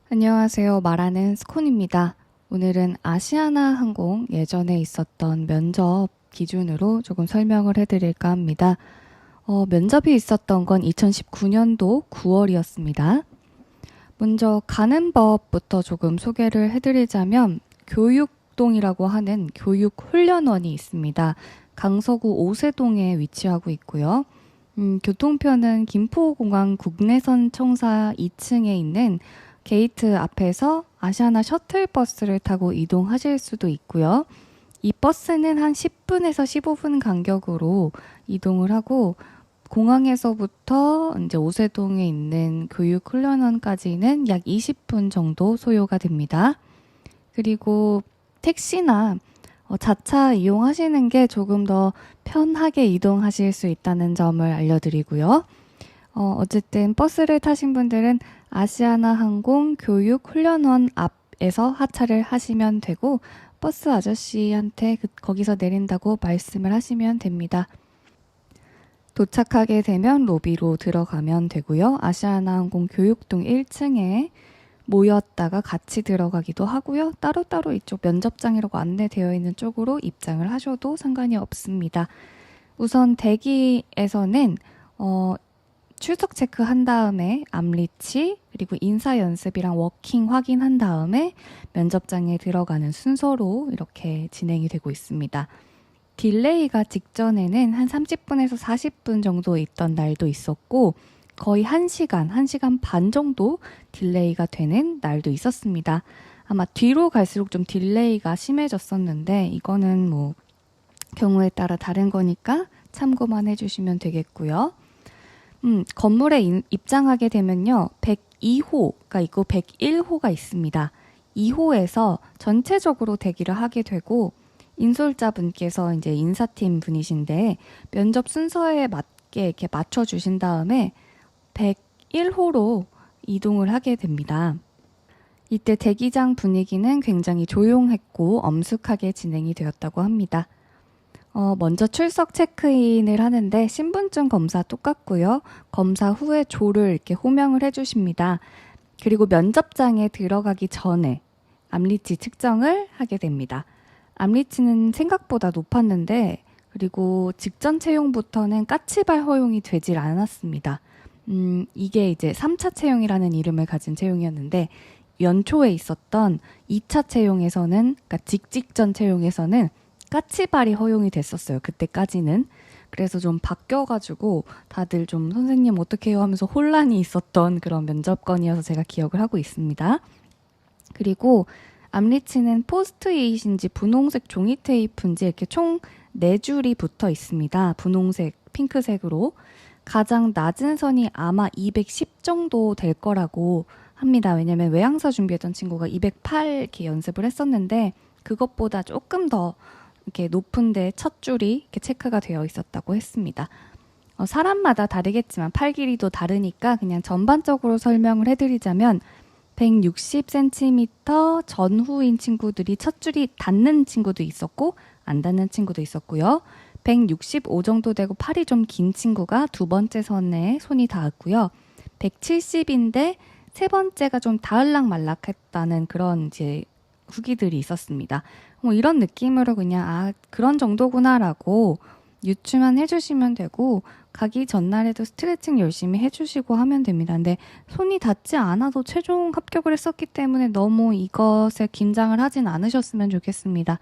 안녕하세요. 말하는 스콘입니다. 오늘은 아시아나 항공 예전에 있었던 면접 기준으로 조금 설명을 해드릴까 합니다. 면접이 있었던 건 2019년도 9월이었습니다. 먼저 가는 법부터 조금 소개를 해드리자면 교육동이라고 하는 교육훈련원이 있습니다. 강서구 오세동에 위치하고 있고요. 교통편은 김포공항 국내선 청사 2층에 있는 게이트 앞에서 아시아나 셔틀버스를 타고 이동하실 수도 있고요. 이 버스는 한 10분에서 15분 간격으로 이동을 하고 공항에서부터 이제 오세동에 있는 교육훈련원까지는 약 20분 정도 소요가 됩니다. 그리고 택시나 자차 이용하시는 게 조금 더 편하게 이동하실 수 있다는 점을 알려드리고요. 어쨌든 버스를 타신 분들은 아시아나 항공 교육 훈련원 앞에서 하차를 하시면 되고 버스 아저씨한테 거기서 내린다고 말씀을 하시면 됩니다. 도착하게 되면 로비로 들어가면 되고요. 아시아나 항공 교육동 1층에 모였다가 같이 들어가기도 하고요. 따로따로 이쪽 면접장이라고 안내되어 있는 쪽으로 입장을 하셔도 상관이 없습니다. 우선 대기에서는 출석 체크한 다음에 암리치 그리고 인사 연습이랑 워킹 확인한 다음에 면접장에 들어가는 순서로 이렇게 진행이 되고 있습니다. 딜레이가 직전에는 한 30분에서 40분 정도 있던 날도 있었고 거의 1시간 반 정도 딜레이가 되는 날도 있었습니다. 아마 뒤로 갈수록 좀 딜레이가 심해졌었는데 이거는 뭐 경우에 따라 다른 거니까 참고만 해주시면 되겠고요. 건물에 입장하게 되면요. 102호가 있고 101호가 있습니다. 2호에서 전체적으로 대기를 하게 되고 인솔자분께서 이제 인사팀 분이신데 면접 순서에 맞게 이렇게 맞춰주신 다음에 101호로 이동을 하게 됩니다. 이때 대기장 분위기는 굉장히 조용했고 엄숙하게 진행이 되었다고 합니다. 먼저 출석 체크인을 하는데 신분증 검사 똑같고요. 검사 후에 조를 이렇게 호명을 해주십니다. 그리고 면접장에 들어가기 전에 암리치 측정을 하게 됩니다. 암리치는 생각보다 높았는데 그리고 직전 채용부터는 까치발 허용이 되질 않았습니다. 이게 이제 3차 채용이라는 이름을 가진 채용이었는데 연초에 있었던 2차 채용에서는 그러니까 직전 채용에서는 까치발이 허용이 됐었어요. 그때까지는. 그래서 좀 바뀌어가지고 다들 좀 선생님 어떡해요 하면서 혼란이 있었던 그런 면접건이어서 제가 기억을 하고 있습니다. 그리고 암리치는 포스트잇인지 분홍색 종이 테이프인지 이렇게 총 4줄이 붙어 있습니다. 분홍색, 핑크색으로. 가장 낮은 선이 아마 210 정도 될 거라고 합니다. 왜냐면 외항사 준비했던 친구가 208 이렇게 연습을 했었는데 그것보다 조금 더 이렇게 높은데 첫 줄이 이렇게 체크가 되어 있었다고 했습니다. 사람마다 다르겠지만 팔 길이도 다르니까 그냥 전반적으로 설명을 해드리자면 160cm 전후인 친구들이 첫 줄이 닿는 친구도 있었고 안 닿는 친구도 있었고요. 165 정도 되고 팔이 좀 긴 친구가 두 번째 선에 손이 닿았고요. 170인데 세 번째가 좀 닿을락말락했다는 그런 이제 후기들이 있었습니다. 뭐 이런 느낌으로 그냥 그런 정도구나라고 유추만 해주시면 되고 가기 전날에도 스트레칭 열심히 해주시고 하면 됩니다. 근데 손이 닿지 않아도 최종 합격을 했었기 때문에 너무 이것에 긴장을 하진 않으셨으면 좋겠습니다.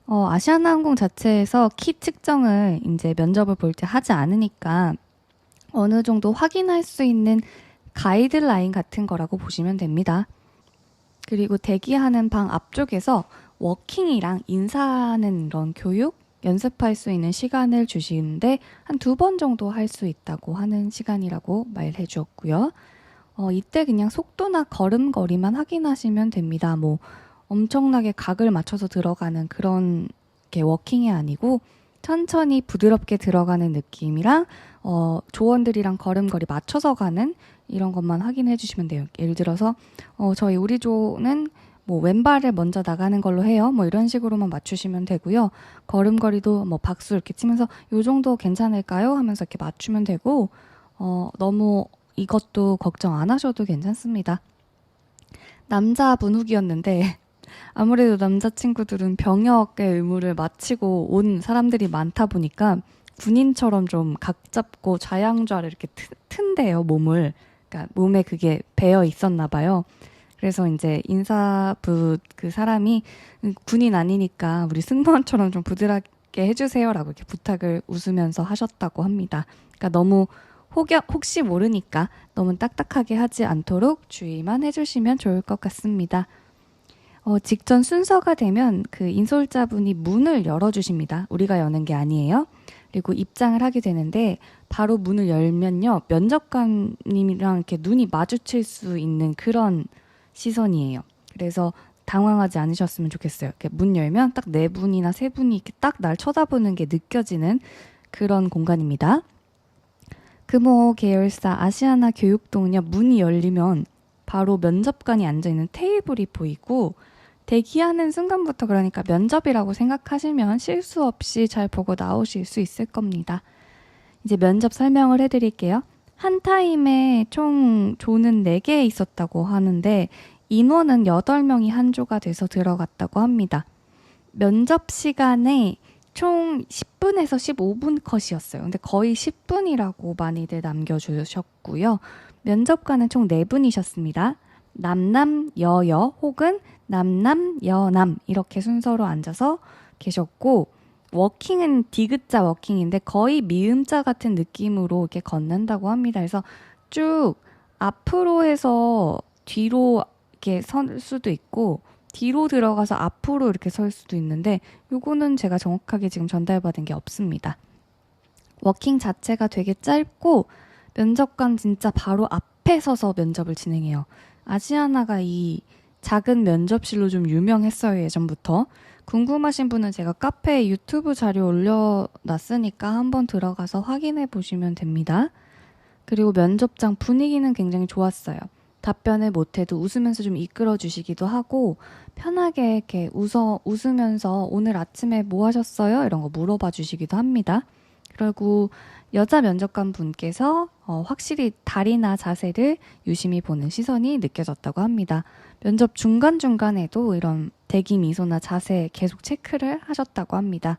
아시아나항공 자체에서 키 측정을 이제 면접을 볼 때 하지 않으니까 어느 정도 확인할 수 있는 가이드라인 같은 거라고 보시면 됩니다. 그리고 대기하는 방 앞쪽에서 워킹이랑 인사하는 이런 교육, 연습할 수 있는 시간을 주시는데 한 2번 정도 할 수 있다고 하는 시간이라고 말해 주었고요. 이때 그냥 속도나 걸음걸이만 확인하시면 됩니다. 뭐 엄청나게 각을 맞춰서 들어가는 그런 게 워킹이 아니고 천천히 부드럽게 들어가는 느낌이랑 조원들이랑 걸음걸이 맞춰서 가는 이런 것만 확인해 주시면 돼요. 예를 들어서 우리 조는 뭐 왼발을 먼저 나가는 걸로 해요. 뭐 이런 식으로만 맞추시면 되고요. 걸음걸이도 뭐 박수 이렇게 치면서 요 정도 괜찮을까요? 하면서 이렇게 맞추면 되고 너무 이것도 걱정 안 하셔도 괜찮습니다. 남자분 후기였는데 아무래도 남자친구들은 병역의 의무를 마치고 온 사람들이 많다 보니까 군인처럼 좀 각 잡고 좌양좌를 이렇게 튼대요, 몸을. 그러니까 몸에 그게 배어 있었나 봐요. 그래서 이제 인사부 그 사람이 군인 아니니까 우리 승무원처럼 좀 부드럽게 해주세요라고 이렇게 부탁을 웃으면서 하셨다고 합니다. 그러니까 너무 혹시 모르니까 너무 딱딱하게 하지 않도록 주의만 해주시면 좋을 것 같습니다. 직전 순서가 되면 그 인솔자분이 문을 열어주십니다. 우리가 여는 게 아니에요. 그리고 입장을 하게 되는데 바로 문을 열면요. 면접관님이랑 이렇게 눈이 마주칠 수 있는 그런 시선이에요. 그래서 당황하지 않으셨으면 좋겠어요. 이렇게 문 열면 딱 네 분이나 세 분이 이렇게 딱 날 쳐다보는 게 느껴지는 그런 공간입니다. 금호 계열사 아시아나 교육동은요. 문이 열리면 바로 면접관이 앉아있는 테이블이 보이고 대기하는 순간부터 그러니까 면접이라고 생각하시면 실수 없이 잘 보고 나오실 수 있을 겁니다. 이제 면접 설명을 해드릴게요. 한 타임에 총 조는 4개 있었다고 하는데 인원은 8명이 한 조가 돼서 들어갔다고 합니다. 면접 시간에 총 10분에서 15분 컷이었어요. 근데 거의 10분이라고 많이들 남겨주셨고요. 면접관은 총 4분이셨습니다. 남남, 여여 혹은 남남, 여남 이렇게 순서로 앉아서 계셨고 워킹은 디귿자 워킹인데 거의 미음자 같은 느낌으로 이렇게 걷는다고 합니다. 그래서 쭉 앞으로 해서 뒤로 이렇게 설 수도 있고 뒤로 들어가서 앞으로 이렇게 설 수도 있는데 요거는 제가 정확하게 지금 전달받은 게 없습니다. 워킹 자체가 되게 짧고 면접관 진짜 바로 앞에 서서 면접을 진행해요. 아시아나가 이 작은 면접실로 좀 유명했어요, 예전부터. 궁금하신 분은 제가 카페에 유튜브 자료 올려놨으니까 한번 들어가서 확인해 보시면 됩니다. 그리고 면접장 분위기는 굉장히 좋았어요. 답변을 못해도 웃으면서 좀 이끌어 주시기도 하고 편하게 이렇게 웃으면서 오늘 아침에 뭐 하셨어요? 이런 거 물어봐 주시기도 합니다. 그리고 여자 면접관 분께서 확실히 다리나 자세를 유심히 보는 시선이 느껴졌다고 합니다. 면접 중간중간에도 이런 대기 미소나 자세 계속 체크를 하셨다고 합니다.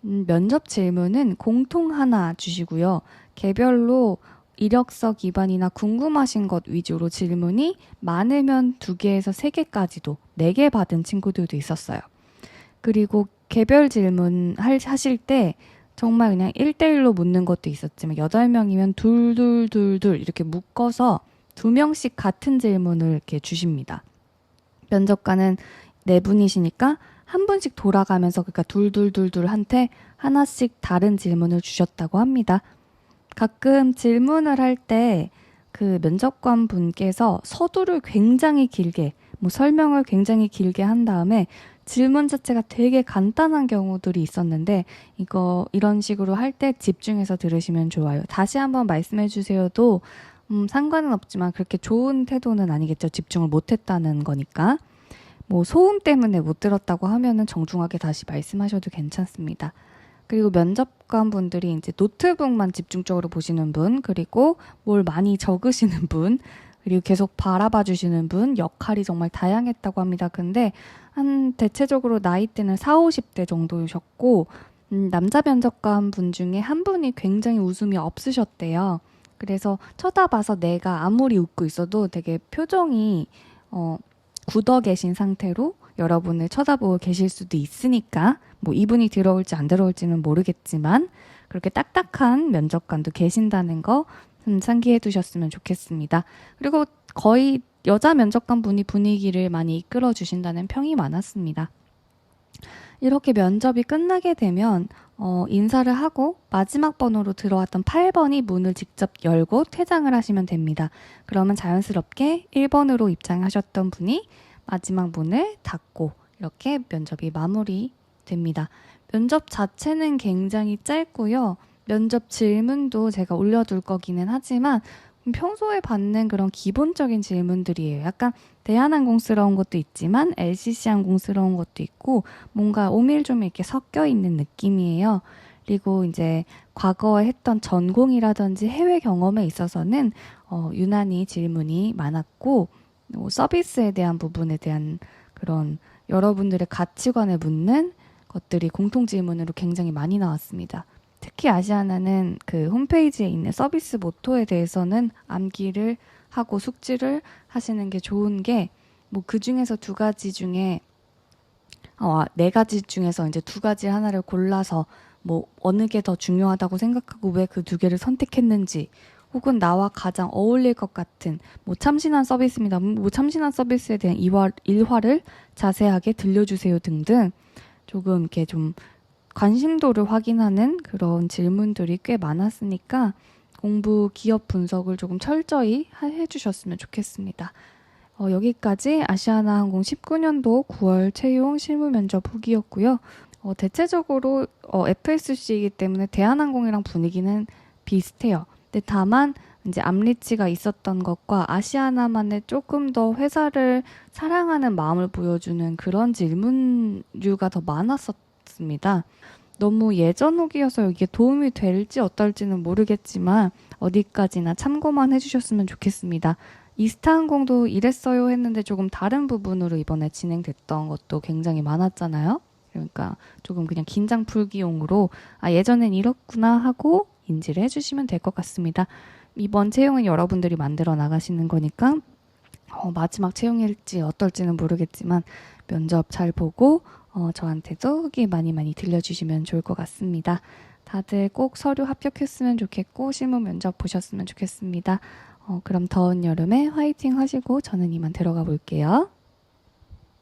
면접 질문은 공통 하나 주시고요. 개별로 이력서 기반이나 궁금하신 것 위주로 질문이 많으면 2개에서 3개까지도 4개 받은 친구들도 있었어요. 그리고 개별 질문 하실 때 정말 그냥 1대1로 묻는 것도 있었지만 8명이면 둘 이렇게 묶어서 2명씩 같은 질문을 이렇게 주십니다. 면접관은 4분이시니까 한 분씩 돌아가면서 그러니까 둘한테 하나씩 다른 질문을 주셨다고 합니다. 가끔 질문을 할 때 그 면접관 분께서 서두를 굉장히 길게 설명을 굉장히 길게 한 다음에 질문 자체가 되게 간단한 경우들이 있었는데 이런 식으로 할 때 집중해서 들으시면 좋아요. 다시 한번 말씀해 주세요도 상관은 없지만 그렇게 좋은 태도는 아니겠죠. 집중을 못했다는 거니까. 소음 때문에 못 들었다고 하면은 정중하게 다시 말씀하셔도 괜찮습니다. 그리고 면접관 분들이 이제 노트북만 집중적으로 보시는 분, 그리고 뭘 많이 적으시는 분, 그리고 계속 바라봐 주시는 분, 역할이 정말 다양했다고 합니다. 근데 대체적으로 나이대는 40, 50대 정도셨고 남자 면접관 분 중에 한 분이 굉장히 웃음이 없으셨대요. 그래서 쳐다봐서 내가 아무리 웃고 있어도 되게 표정이 굳어 계신 상태로 여러분을 쳐다보고 계실 수도 있으니까 이분이 들어올지 안 들어올지는 모르겠지만 그렇게 딱딱한 면접관도 계신다는 거 상기해 두셨으면 좋겠습니다. 그리고 거의 여자 면접관 분이 분위기를 많이 이끌어 주신다는 평이 많았습니다. 이렇게 면접이 끝나게 되면 인사를 하고 마지막 번호로 들어왔던 8번이 문을 직접 열고 퇴장을 하시면 됩니다. 그러면 자연스럽게 1번으로 입장하셨던 분이 마지막 문을 닫고 이렇게 면접이 마무리됩니다. 면접 자체는 굉장히 짧고요. 면접 질문도 제가 올려둘 거기는 하지만 평소에 받는 그런 기본적인 질문들이에요. 약간 대한항공스러운 것도 있지만 LCC항공스러운 것도 있고 뭔가 오밀조밀 이렇게 섞여 있는 느낌이에요. 그리고 이제 과거에 했던 전공이라든지 해외 경험에 있어서는 유난히 질문이 많았고 서비스에 대한 부분에 대한 그런 여러분들의 가치관에 묻는 것들이 공통 질문으로 굉장히 많이 나왔습니다. 특히 아시아나는 그 홈페이지에 있는 서비스 모토에 대해서는 암기를 하고 숙지를 하시는 게 좋은 게, 뭐 그 중에서 두 가지 중에 네 가지 중에서 이제 두 가지 하나를 골라서 뭐 어느 게 더 중요하다고 생각하고 왜 그 두 개를 선택했는지, 혹은 나와 가장 어울릴 것 같은 뭐 참신한 서비스입니다. 뭐 참신한 서비스에 대한 일화를 자세하게 들려주세요 등등 조금 이렇게 좀 관심도를 확인하는 그런 질문들이 꽤 많았으니까 공부 기업 분석을 조금 철저히 해주셨으면 좋겠습니다. 여기까지 아시아나항공 19년도 9월 채용 실무 면접 후기였고요. 대체적으로 FSC이기 때문에 대한항공이랑 분위기는 비슷해요. 근데 다만 이제 암리치가 있었던 것과 아시아나만의 조금 더 회사를 사랑하는 마음을 보여주는 그런 질문류가 더 많았었습니다. 너무 예전 후기여서 이게 도움이 될지 어떨지는 모르겠지만 어디까지나 참고만 해주셨으면 좋겠습니다. 이스타항공도 이랬어요 했는데 조금 다른 부분으로 이번에 진행됐던 것도 굉장히 많았잖아요. 그러니까 조금 그냥 긴장 풀기용으로 예전엔 이렇구나 하고 인지를 해주시면 될 것 같습니다. 이번 채용은 여러분들이 만들어 나가시는 거니까 마지막 채용일지 어떨지는 모르겠지만 면접 잘 보고 저한테도 후기 많이 들려주시면 좋을 것 같습니다. 다들 꼭 서류 합격했으면 좋겠고 실무 면접 보셨으면 좋겠습니다. 그럼 더운 여름에 화이팅 하시고 저는 이만 들어가 볼게요.